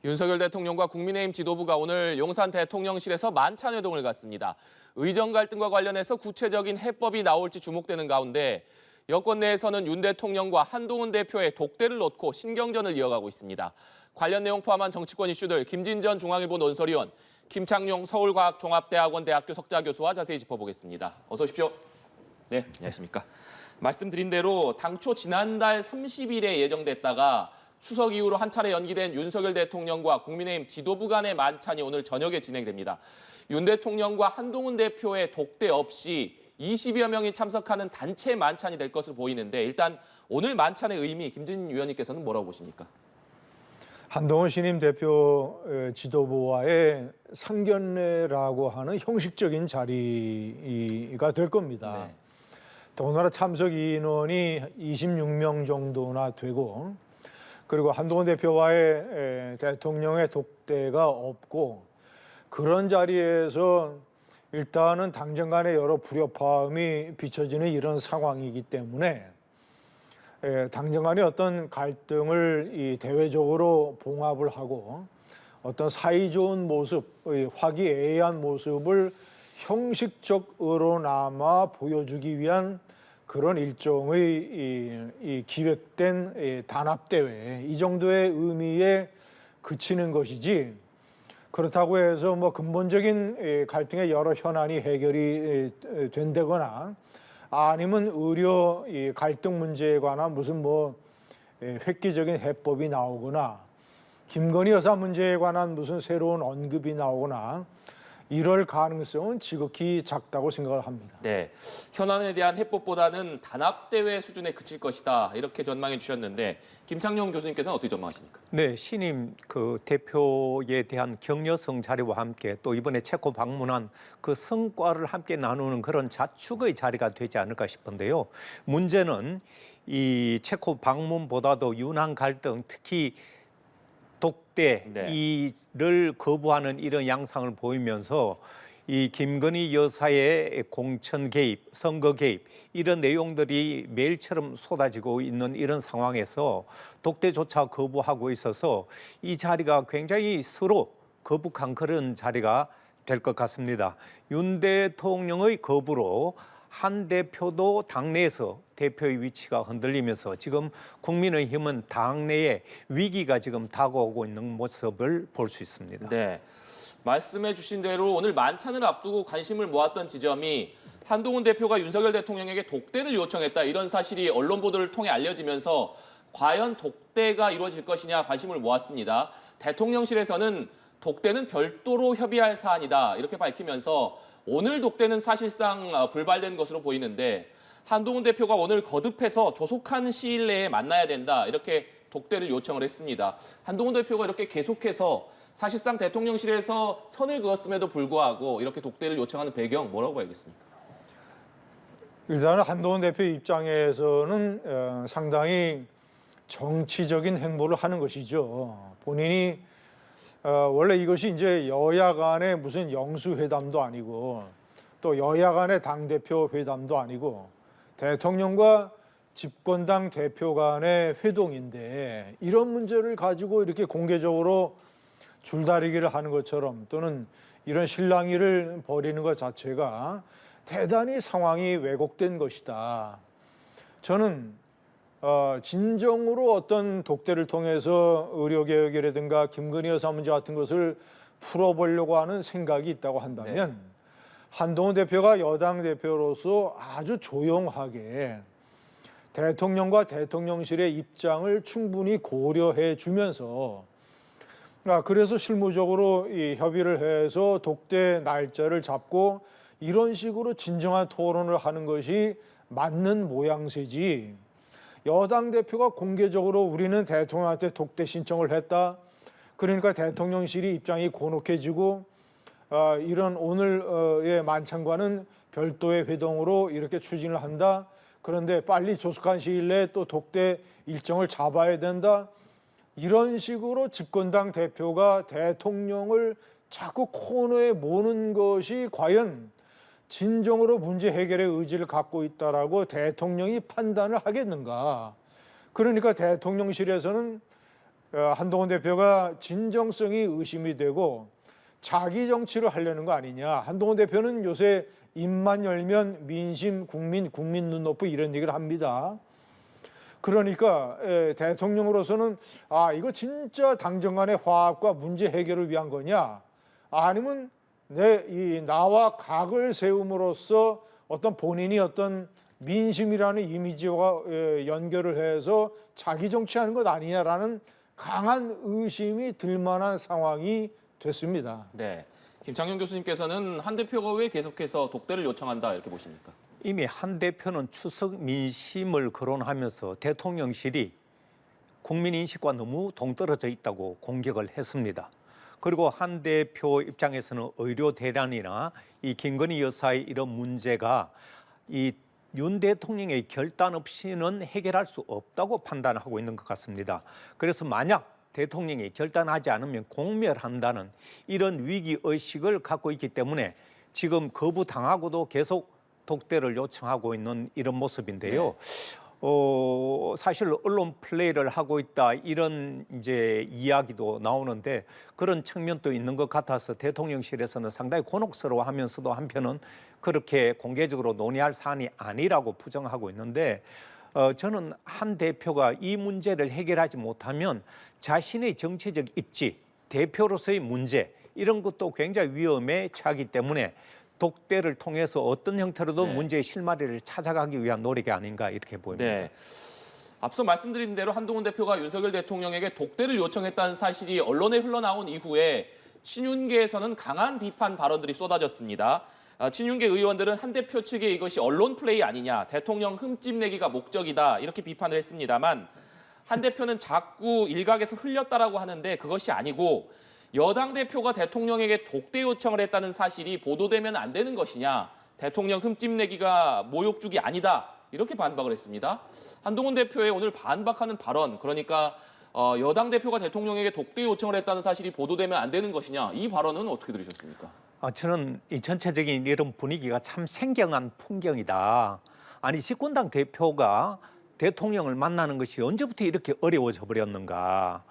윤석열 대통령과 국민의힘 지도부가 오늘 용산 대통령실에서 만찬 회동을 갖습니다. 의정 갈등과 관련해서 구체적인 해법이 나올지 주목되는 가운데 여권 내에서는 윤 대통령과 한동훈 대표의 독대를 놓고 신경전을 이어가고 있습니다. 관련 내용 포함한 정치권 이슈들 김진전 중앙일보 논설위원, 김창룡 서울과학종합대학원 대학교 석좌교수와 자세히 짚어보겠습니다. 어서 오십시오. 네, 안녕하십니까. 말씀드린 대로 당초 지난달 30일에 예정됐다가 추석 이후로 한 차례 연기된 윤석열 대통령과 국민의힘 지도부 간의 만찬이 오늘 저녁에 진행됩니다. 윤 대통령과 한동훈 대표의 독대 없이 20여 명이 참석하는 단체 만찬이 될 것으로 보이는데 일단 오늘 만찬의 의미 김진 위원님께서는 뭐라고 보십니까? 한동훈 신임 대표 지도부와의 상견례라고 하는 형식적인 자리가 될 겁니다. 네. 더군다나 참석 인원이 26명 정도나 되고 그리고 한동훈 대표와의 대통령의 독대가 없고 그런 자리에서 일단은 당정 간의 여러 불협화음이 비춰지는 이런 상황이기 때문에 당정 간의 어떤 갈등을 대외적으로 봉합을 하고 어떤 사이좋은 모습, 화기애애한 모습을 형식적으로나마 보여주기 위한 그런 일종의 이 기획된 단합대회 이 정도의 의미에 그치는 것이지 그렇다고 해서 뭐 근본적인 갈등의 여러 현안이 해결이 된다거나 아니면 의료 갈등 문제에 관한 무슨 뭐 획기적인 해법이 나오거나 김건희 여사 문제에 관한 무슨 새로운 언급이 나오거나 이럴 가능성은 지극히 작다고 생각을 합니다. 네, 현안에 대한 해법보다는 단합대회 수준에 그칠 것이다 이렇게 전망해 주셨는데 김창룡 교수님께서는 어떻게 전망하십니까? 네, 신임 대표에 대한 격려성 자리와 함께 또 이번에 체코 방문한 그 성과를 함께 나누는 그런 자축의 자리가 되지 않을까 싶은데요. 문제는 이 체코 방문보다도 유난 갈등, 특히 독대 이를 거부하는 이런 양상을 보이면서 이 김건희 여사의 공천 개입, 선거 개입 이런 내용들이 매일처럼 쏟아지고 있는 이런 상황에서 독대조차 거부하고 있어서 이 자리가 굉장히 서로 거북한 그런 자리가 될 것 같습니다. 윤 대통령의 거부로 한 대표도 당내에서 대표의 위치가 흔들리면서 지금 국민의힘은 당내에 위기가 지금 다가오고 있는 모습을 볼 수 있습니다. 네, 말씀해 주신 대로 오늘 만찬을 앞두고 관심을 모았던 지점이 한동훈 대표가 윤석열 대통령에게 독대를 요청했다 이런 사실이 언론 보도를 통해 알려지면서 과연 독대가 이루어질 것이냐 관심을 모았습니다. 대통령실에서는 독대는 별도로 협의할 사안이다 이렇게 밝히면서 오늘 독대는 사실상 불발된 것으로 보이는데 한동훈 대표가 오늘 거듭해서 조속한 시일 내에 만나야 된다 이렇게 독대를 요청을 했습니다. 한동훈 대표가 이렇게 계속해서 사실상 대통령실에서 선을 그었음에도 불구하고 이렇게 독대를 요청하는 배경 뭐라고 봐야겠습니까? 일단은 한동훈 대표 입장에서는 상당히 정치적인 행보를 하는 것이죠. 본인이 원래 이것이 이제 여야 간의 무슨 영수회담도 아니고 또 여야 간의 당대표 회담도 아니고 대통령과 집권당 대표 간의 회동인데 이런 문제를 가지고 이렇게 공개적으로 줄다리기를 하는 것처럼 또는 이런 실랑이를 벌이는 것 자체가 대단히 상황이 왜곡된 것이다. 저는 진정으로 어떤 독대를 통해서 의료개혁이라든가 김건희 여사 문제 같은 것을 풀어보려고 하는 생각이 있다고 한다면 한동훈 대표가 여당 대표로서 아주 조용하게 대통령과 대통령실의 입장을 충분히 고려해 주면서 그래서 실무적으로 이 협의를 해서 독대 날짜를 잡고 이런 식으로 진정한 토론을 하는 것이 맞는 모양새지 여당 대표가 공개적으로 우리는 대통령한테 독대 신청을 했다. 그러니까 대통령실이 입장이 곤혹해지고 이런 오늘의 만찬과는 별도의 회동으로 이렇게 추진을 한다. 그런데 빨리 조속한 시일 내에 또 독대 일정을 잡아야 된다. 이런 식으로 집권당 대표가 대통령을 자꾸 코너에 모는 것이 과연 진정으로 문제 해결의 의지를 갖고 있다라고 대통령이 판단을 하겠는가. 그러니까 대통령실에서는 한동훈 대표가 진정성이 의심이 되고 자기 정치를 하려는 거 아니냐. 한동훈 대표는 요새 입만 열면 민심, 국민 눈높이 이런 얘기를 합니다. 그러니까 대통령으로서는 이거 진짜 당정 간의 화합과 문제 해결을 위한 거냐, 아니면 나와 각을 세움으로써 어떤 본인이 어떤 민심이라는 이미지와 연결을 해서 자기 정치하는 것 아니냐라는 강한 의심이 들 만한 상황이 됐습니다. 네. 김창룡 교수님께서는 한 대표가 왜 계속해서 독대를 요청한다 이렇게 보십니까? 이미 한 대표는 추석 민심을 거론하면서 대통령실이 국민 인식과 너무 동떨어져 있다고 공격을 했습니다. 그리고 한 대표 입장에서는 의료 대란이나 이 김건희 여사의 이런 문제가 이 윤 대통령의 결단 없이는 해결할 수 없다고 판단하고 있는 것 같습니다. 그래서 만약 대통령이 결단하지 않으면 공멸한다는 이런 위기 의식을 갖고 있기 때문에 지금 거부당하고도 계속 독대를 요청하고 있는 이런 모습인데요. 사실 언론 플레이를 하고 있다 이런 이제 이야기도 나오는데 그런 측면도 있는 것 같아서 대통령실에서는 상당히 곤혹스러워하면서도 한편은 그렇게 공개적으로 논의할 사안이 아니라고 부정하고 있는데 저는 한 대표가 이 문제를 해결하지 못하면 자신의 정치적 입지, 대표로서의 문제 이런 것도 굉장히 위험에 처하기 때문에 독대를 통해서 어떤 형태로도 문제의 실마리를 찾아가기 위한 노력이 아닌가 이렇게 보입니다. 네. 앞서 말씀드린 대로 한동훈 대표가 윤석열 대통령에게 독대를 요청했다는 사실이 언론에 흘러나온 이후에 친윤계에서는 강한 비판 발언들이 쏟아졌습니다. 친윤계 의원들은 한 대표 측의 이것이 언론 플레이 아니냐, 대통령 흠집내기가 목적이다 이렇게 비판을 했습니다만 한 대표는 자꾸 일각에서 흘렸다라고 하는데 그것이 아니고 여당 대표가 대통령에게 독대 요청을 했다는 사실이 보도되면 안 되는 것이냐, 대통령 흠집내기가 모욕죽이 아니다 이렇게 반박을 했습니다. 한동훈 대표의 오늘 반박하는 발언, 그러니까 여당 대표가 대통령에게 독대 요청을 했다는 사실이 보도되면 안 되는 것이냐, 이 발언은 어떻게 들으셨습니까? 저는 이 전체적인 이런 분위기가 참 생경한 풍경이다. 아니 집권당 대표가 대통령을 만나는 것이 언제부터 이렇게 어려워져 버렸는가.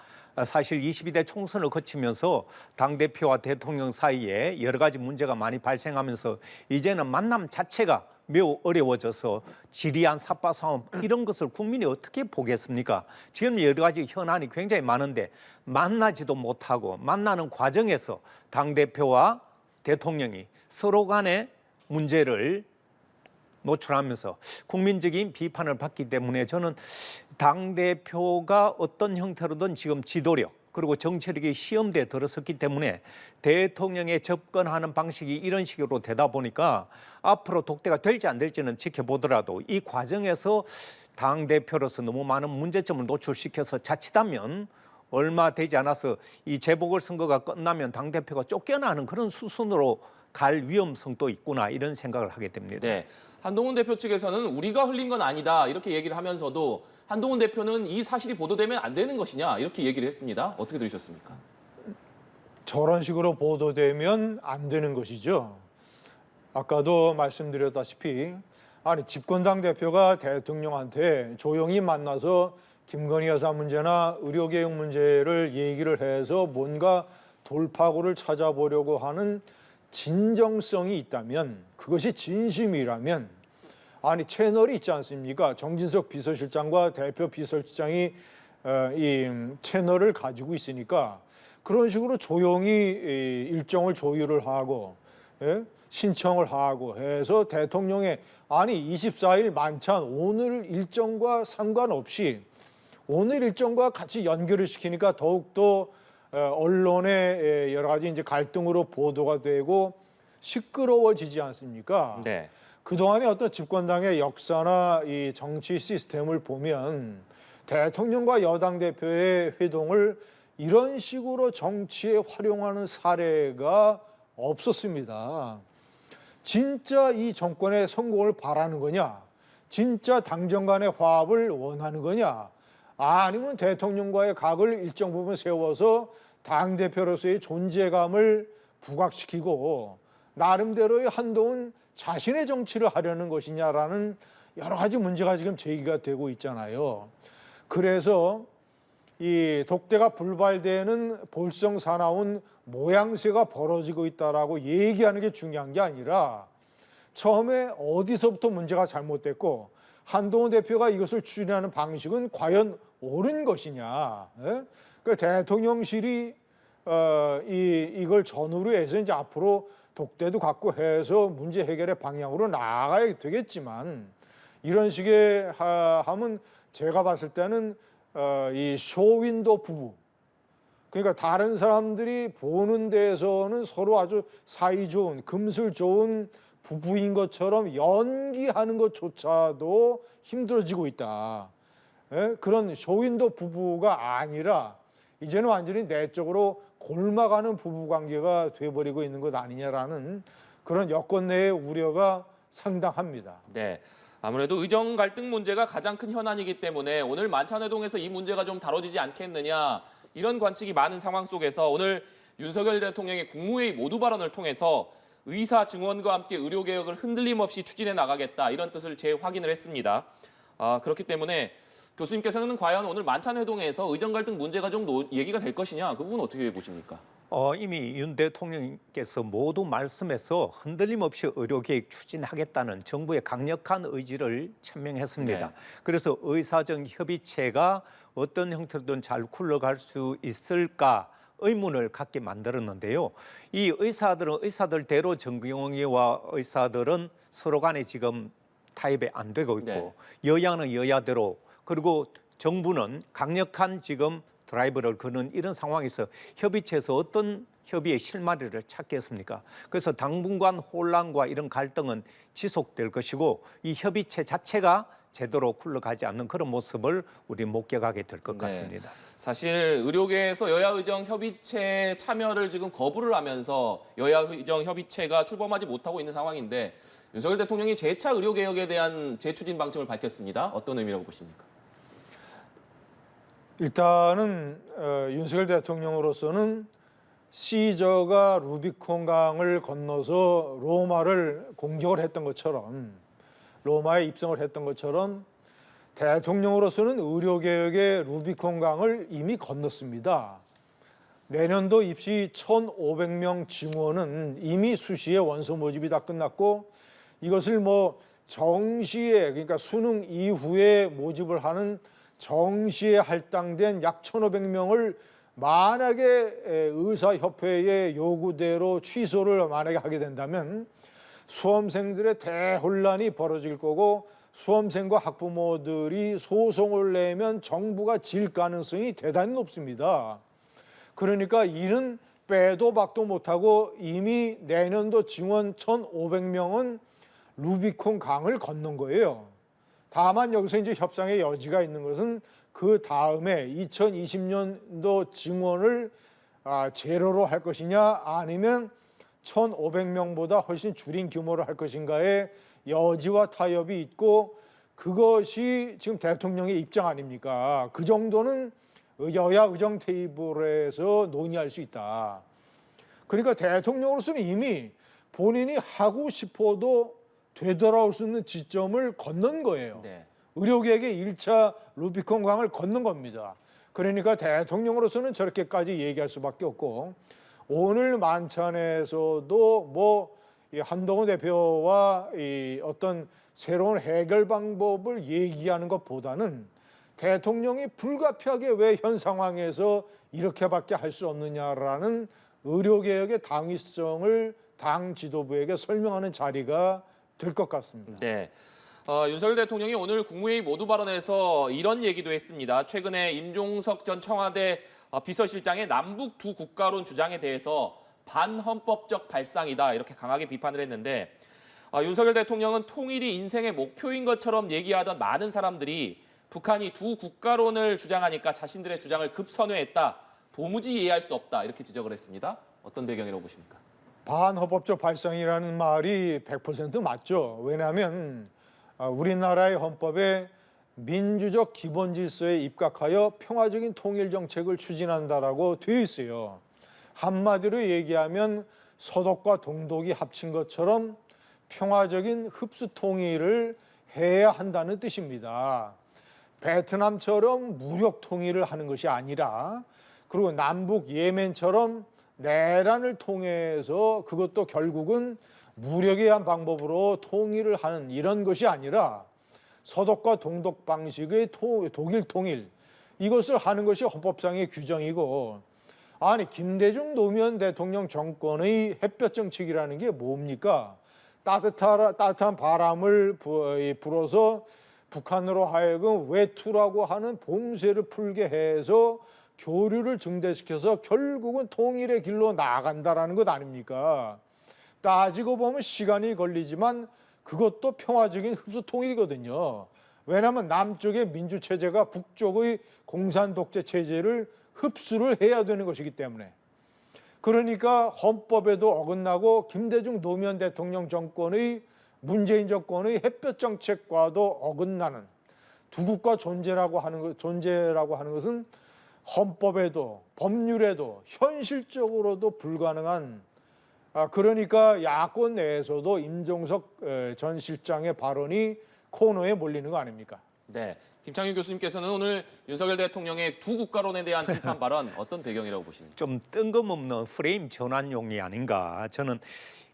사실 22대 총선을 거치면서 당대표와 대통령 사이에 여러 가지 문제가 많이 발생하면서 이제는 만남 자체가 매우 어려워져서 지리한 삽바 싸움 이런 것을 국민이 어떻게 보겠습니까? 지금 여러 가지 현안이 굉장히 많은데 만나지도 못하고 만나는 과정에서 당대표와 대통령이 서로 간의 문제를 노출하면서 국민적인 비판을 받기 때문에 저는 당대표가 어떤 형태로든 지금 지도력 그리고 정치력이 시험대에 들어섰기 때문에 대통령에 접근하는 방식이 이런 식으로 되다 보니까 앞으로 독대가 될지 안 될지는 지켜보더라도 이 과정에서 당대표로서 너무 많은 문제점을 노출시켜서 자칫하면 얼마 되지 않아서 이 재보궐선거가 끝나면 당대표가 쫓겨나는 그런 수순으로 갈 위험성도 있구나 이런 생각을 하게 됩니다. 네. 한동훈 대표 측에서는 우리가 흘린 건 아니다 이렇게 얘기를 하면서도 한동훈 대표는 이 사실이 보도되면 안 되는 것이냐 이렇게 얘기를 했습니다. 어떻게 들으셨습니까? 저런 식으로 보도되면 안 되는 것이죠. 아까도 말씀드렸다시피 집권당 대표가 대통령한테 조용히 만나서 김건희 여사 문제나 의료개혁 문제를 얘기를 해서 뭔가 돌파구를 찾아보려고 하는 진정성이 있다면, 그것이 진심이라면 채널이 있지 않습니까? 정진석 비서실장과 대표 비서실장이 이 채널을 가지고 있으니까 그런 식으로 조용히 일정을 조율을 하고 신청을 하고 해서 대통령의 24일 만찬 오늘 일정과 상관없이 오늘 일정과 같이 연결을 시키니까 더욱더 언론의 여러 가지 이제 갈등으로 보도가 되고 시끄러워지지 않습니까? 네. 그동안의 어떤 집권당의 역사나 이 정치 시스템을 보면 대통령과 여당 대표의 회동을 이런 식으로 정치에 활용하는 사례가 없었습니다. 진짜 이 정권의 성공을 바라는 거냐? 진짜 당정 간의 화합을 원하는 거냐? 아니면 대통령과의 각을 일정 부분 세워서 당대표로서의 존재감을 부각시키고 나름대로의 한동훈 자신의 정치를 하려는 것이냐라는 여러 가지 문제가 지금 제기가 되고 있잖아요. 그래서 이 독대가 불발되는 볼성사나운 모양새가 벌어지고 있다라고 얘기하는 게 중요한 게 아니라 처음에 어디서부터 문제가 잘못됐고 한동훈 대표가 이것을 추진하는 방식은 과연 옳은 것이냐. 예? 그 대통령실이 이걸 전후로 해서 이제 앞으로 독대도 갖고 해서 문제 해결의 방향으로 나아가야 되겠지만 이런 식의 하면 제가 봤을 때는 이 쇼윈도 부부, 그러니까 다른 사람들이 보는 데에서는 서로 아주 사이 좋은 금슬 좋은 부부인 것처럼 연기하는 것조차도 힘들어지고 있다. 예? 그런 쇼윈도 부부가 아니라 이제는 완전히 내적으로 골마가는 부부 관계가 돼버리고 있는 것 아니냐라는 그런 여권 내의 우려가 상당합니다. 네. 아무래도 의정 갈등 문제가 가장 큰 현안이기 때문에 오늘 만찬회동에서 이 문제가 좀 다뤄지지 않겠느냐 이런 관측이 많은 상황 속에서 오늘 윤석열 대통령의 국무회의 모두 발언을 통해서 의사 증원과 함께 의료개혁을 흔들림 없이 추진해 나가겠다 이런 뜻을 재확인을 했습니다. 그렇기 때문에 교수님께서는 과연 오늘 만찬회동에서 의정 갈등 문제가 좀 얘기가 될 것이냐 그 부분 어떻게 보십니까? 이미 윤 대통령께서 모두 말씀해서 흔들림 없이 의료개혁 추진하겠다는 정부의 강력한 의지를 천명했습니다. 네. 그래서 의사정 협의체가 어떤 형태로든 잘 굴러갈 수 있을까 의문을 갖게 만들었는데요. 이 의사들대로 정경영의와 의사들은 서로 간에 지금 타협이 안 되고 있고 네. 여야는 여야대로 그리고 정부는 강력한 지금 드라이브를 거는 이런 상황에서 협의체에서 어떤 협의의 실마리를 찾겠습니까? 그래서 당분간 혼란과 이런 갈등은 지속될 것이고 이 협의체 자체가 제대로 굴러가지 않는 그런 모습을 우리 목격하게 될 것 같습니다. 사실 의료계에서 여야 의정 협의체 참여를 지금 거부를 하면서 여야 의정 협의체가 출범하지 못하고 있는 상황인데 윤석열 대통령이 재차 의료개혁에 대한 재추진 방침을 밝혔습니다. 어떤 의미라고 보십니까? 일단은 윤석열 대통령으로서는 시저가 루비콘 강을 건너서 로마를 공격을 했던 것처럼 로마에 입성을 했던 것처럼 대통령으로서는 의료개혁의 루비콘 강을 이미 건넜습니다. 내년도 입시 1,500명 증원은 이미 수시의 원서 모집이 다 끝났고 이것을 뭐 정시에 그러니까 수능 이후에 모집을 하는 정시에 할당된 약 1,500명을 만약에 의사협회의 요구대로 취소를 만약에 하게 된다면 수험생들의 대혼란이 벌어질 거고 수험생과 학부모들이 소송을 내면 정부가 질 가능성이 대단히 높습니다. 그러니까 이는 빼도 박도 못하고 이미 내년도 증원 1,500명은 루비콘 강을 건넌 거예요. 다만 여기서 이제 협상의 여지가 있는 것은 그 다음에 2020년도 증원을 제로로 할 것이냐 아니면 1,500명보다 훨씬 줄인 규모로 할 것인가의 여지와 타협이 있고 그것이 지금 대통령의 입장 아닙니까? 그 정도는 여야 의정 테이블에서 논의할 수 있다. 그러니까 대통령으로서는 이미 본인이 하고 싶어도 되돌아올 수 있는 지점을 건넌 거예요. 네. 의료계획의 1차 루비콘 강을 건넌 겁니다. 그러니까 대통령으로서는 저렇게까지 얘기할 수밖에 없고 오늘 만찬에서도 뭐 한동훈 대표와 이 어떤 새로운 해결 방법을 얘기하는 것보다는 대통령이 불가피하게 왜 현 상황에서 이렇게밖에 할 수 없느냐라는 의료개혁의 당위성을 당 지도부에게 설명하는 자리가 될 것 같습니다. 네. 윤석열 대통령이 오늘 국무회의 모두 발언에서 이런 얘기도 했습니다. 최근에 임종석 전 청와대 비서실장의 남북 두 국가론 주장에 대해서 반헌법적 발상이다 이렇게 강하게 비판을 했는데 윤석열 대통령은 통일이 인생의 목표인 것처럼 얘기하던 많은 사람들이 북한이 두 국가론을 주장하니까 자신들의 주장을 급선회했다. 도무지 이해할 수 없다 이렇게 지적을 했습니다. 어떤 배경이라고 보십니까? 반헌법적 발상이라는 말이 100% 맞죠. 왜냐하면 우리나라의 헌법에 민주적 기본 질서에 입각하여 평화적인 통일 정책을 추진한다라고 되어 있어요. 한마디로 얘기하면 서독과 동독이 합친 것처럼 평화적인 흡수 통일을 해야 한다는 뜻입니다. 베트남처럼 무력 통일을 하는 것이 아니라 그리고 남북 예멘처럼 내란을 통해서 그것도 결국은 무력에 의한 방법으로 통일을 하는 이런 것이 아니라 서독과 동독 방식의 독일 통일 이것을 하는 것이 헌법상의 규정이고 아니 김대중 노무현 대통령 정권의 햇볕 정책이라는 게 뭡니까? 따뜻한 바람을 불어서 북한으로 하여금 외투라고 하는 봉쇄를 풀게 해서 교류를 증대시켜서 결국은 통일의 길로 나아간다라는 것 아닙니까? 따지고 보면 시간이 걸리지만 그것도 평화적인 흡수 통일이거든요. 왜냐하면 남쪽의 민주체제가 북쪽의 공산 독재 체제를 흡수를 해야 되는 것이기 때문에. 그러니까 헌법에도 어긋나고 김대중 노무현 대통령 정권의 문재인 정권의 햇볕 정책과도 어긋나는 두 국가 존재라고 하는 것은 헌법에도 법률에도 현실적으로도 불가능한 그러니까 야권 내에서도 임종석 전 실장의 발언이 코너에 몰리는 거 아닙니까? 네, 김창윤 교수님께서는 오늘 윤석열 대통령의 두 국가론에 대한 비판 발언 어떤 배경이라고 보십니까? 좀 뜬금없는 프레임 전환용이 아닌가. 저는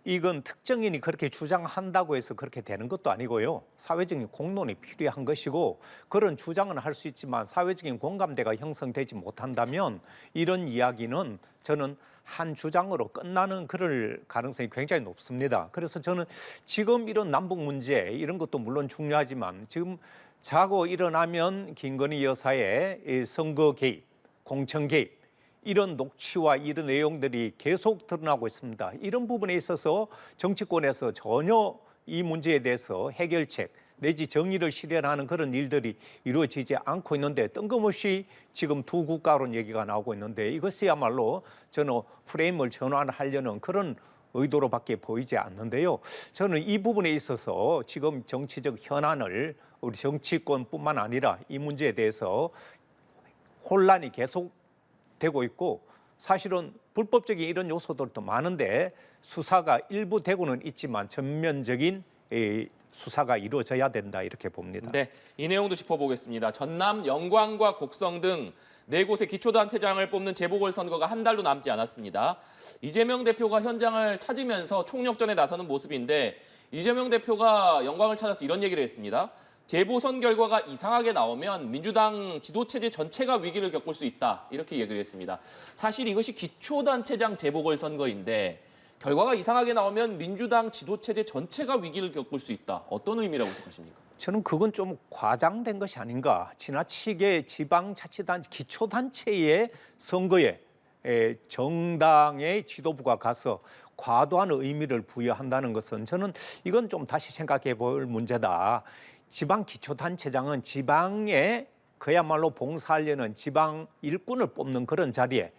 이건 특정인이 그렇게 주장한다고 해서 그렇게 되는 것도 아니고요. 사회적인 공론이 필요한 것이고 그런 주장은 할 수 있지만 사회적인 공감대가 형성되지 못한다면 이런 이야기는 저는 한 주장으로 끝나는 그럴 가능성이 굉장히 높습니다. 그래서 저는 지금 이런 남북 문제 이런 것도 물론 중요하지만 지금 자고 일어나면 김건희 여사의 선거 개입, 공천 개입 이런 녹취와 이런 내용들이 계속 드러나고 있습니다. 이런 부분에 있어서 정치권에서 전혀 이 문제에 대해서 해결책 내지 정의를 실현하는 그런 일들이 이루어지지 않고 있는데 뜬금없이 지금 두 국가론 얘기가 나오고 있는데 이것이야말로 저는 프레임을 전환하려는 그런 의도로밖에 보이지 않는데요. 저는 이 부분에 있어서 지금 정치적 현안을 우리 정치권뿐만 아니라 이 문제에 대해서 혼란이 계속되고 있고 사실은 불법적인 이런 요소들도 많은데 수사가 일부 되고는 있지만 전면적인 수사가 이루어져야 된다 이렇게 봅니다. 네, 이 내용도 짚어보겠습니다. 전남, 영광과 곡성 등 네 곳의 기초단체장을 뽑는 재보궐선거가 한 달도 남지 않았습니다. 이재명 대표가 현장을 찾으면서 총력전에 나서는 모습인데 이재명 대표가 영광을 찾아서 이런 얘기를 했습니다. 재보선 결과가 이상하게 나오면 민주당 지도체제 전체가 위기를 겪을 수 있다 이렇게 얘기를 했습니다. 사실 이것이 기초단체장 재보궐선거인데 결과가 이상하게 나오면 민주당 지도체제 전체가 위기를 겪을 수 있다. 어떤 의미라고 생각하십니까? 저는 그건 좀 과장된 것이 아닌가. 지나치게 지방자치단체, 기초단체의 선거에 정당의 지도부가 가서 과도한 의미를 부여한다는 것은 저는 이건 좀 다시 생각해 볼 문제다. 지방 기초단체장은 지방에 그야말로 봉사하려는 지방 일꾼을 뽑는 그런 자리에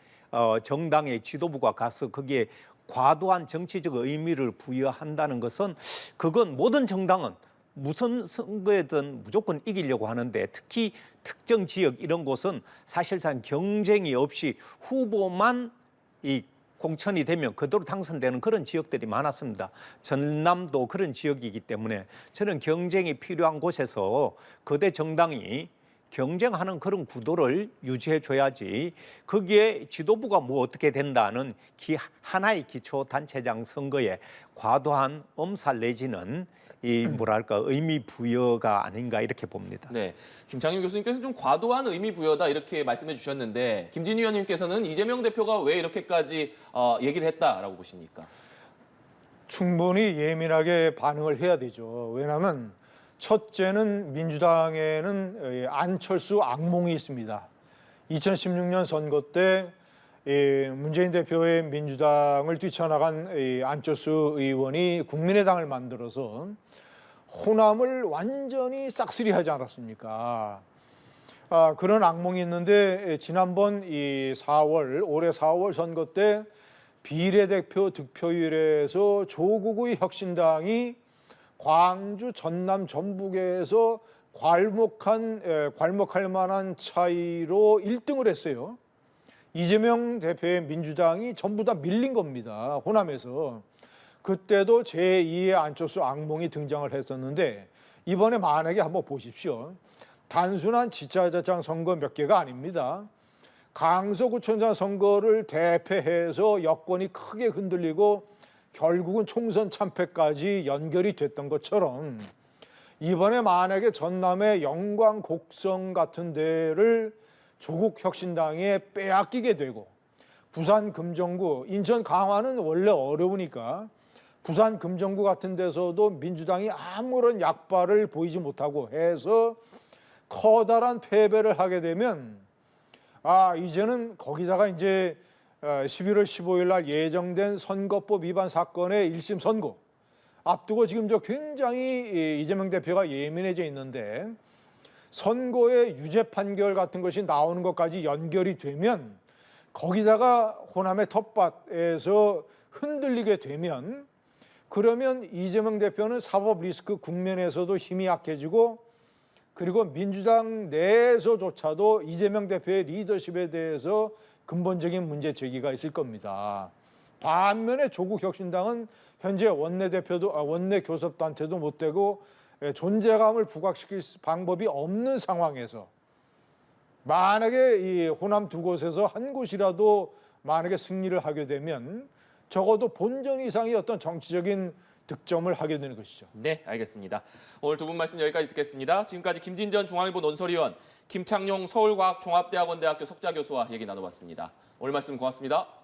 정당의 지도부가 가서 거기에 과도한 정치적 의미를 부여한다는 것은 그건 모든 정당은 무슨 선거에든 무조건 이기려고 하는데 특히 특정 지역 이런 곳은 사실상 경쟁이 없이 후보만 이 공천이 되면 그대로 당선되는 그런 지역들이 많았습니다. 전남도 그런 지역이기 때문에 저는 경쟁이 필요한 곳에서 거대 정당이 경쟁하는 그런 구도를 유지해 줘야지 거기에 지도부가 뭐 어떻게 된다는 하나의 기초단체장 선거에 과도한 엄살 내지는 이 뭐랄까 의미 부여가 아닌가 이렇게 봅니다. 네, 김창윤 교수님께서는 좀 과도한 의미 부여다 이렇게 말씀해 주셨는데 김진희 의원님께서는 이재명 대표가 왜 이렇게까지 얘기를 했다라고 보십니까? 충분히 예민하게 반응을 해야 되죠. 왜냐하면 첫째는 민주당에는 안철수 악몽이 있습니다. 2016년 선거 때 문재인 대표의 민주당을 뛰쳐나간 안철수 의원이 국민의당을 만들어서 호남을 완전히 싹쓸이하지 않았습니까? 그런 악몽이 있는데 지난번 올해 4월 선거 때 비례대표 득표율에서 조국의 혁신당이 광주, 전남, 전북에서 괄목할 만한 차이로 1등을 했어요. 이재명 대표의 민주당이 전부 다 밀린 겁니다. 호남에서. 그때도 제2의 안철수 악몽이 등장을 했었는데 이번에 만약에 한번 보십시오. 단순한 지자체장 선거 몇 개가 아닙니다. 강서구청장 선거를 대패해서 여권이 크게 흔들리고 결국은 총선 참패까지 연결이 됐던 것처럼 이번에 만약에 전남의 영광, 곡성 같은 데를 조국 혁신당에 빼앗기게 되고 부산 금정구, 인천 강화는 원래 어려우니까 부산 금정구 같은 데서도 민주당이 아무런 약발을 보이지 못하고 해서 커다란 패배를 하게 되면 이제는 거기다가 이제 11월 15일 날 예정된 선거법 위반 사건의 1심 선고 앞두고 지금 굉장히 이재명 대표가 예민해져 있는데 선고의 유죄 판결 같은 것이 나오는 것까지 연결이 되면 거기다가 호남의 텃밭에서 흔들리게 되면 그러면 이재명 대표는 사법 리스크 국면에서도 힘이 약해지고 그리고 민주당 내에서조차도 이재명 대표의 리더십에 대해서 근본적인 문제 제기가 있을 겁니다. 반면에 조국 혁신당은 현재 원내 교섭단체도 못 되고 존재감을 부각시킬 방법이 없는 상황에서 만약에 이 호남 두 곳에서 한 곳이라도 만약에 승리를 하게 되면 적어도 본전 이상의 어떤 정치적인 득점을 하게 되는 것이죠. 네, 알겠습니다. 오늘 두 분 말씀 여기까지 듣겠습니다. 지금까지 김진전 중앙일보 논설위원, 김창룡 서울과학종합대학원대학교 석좌교수와 얘기 나눠봤습니다. 오늘 말씀 고맙습니다.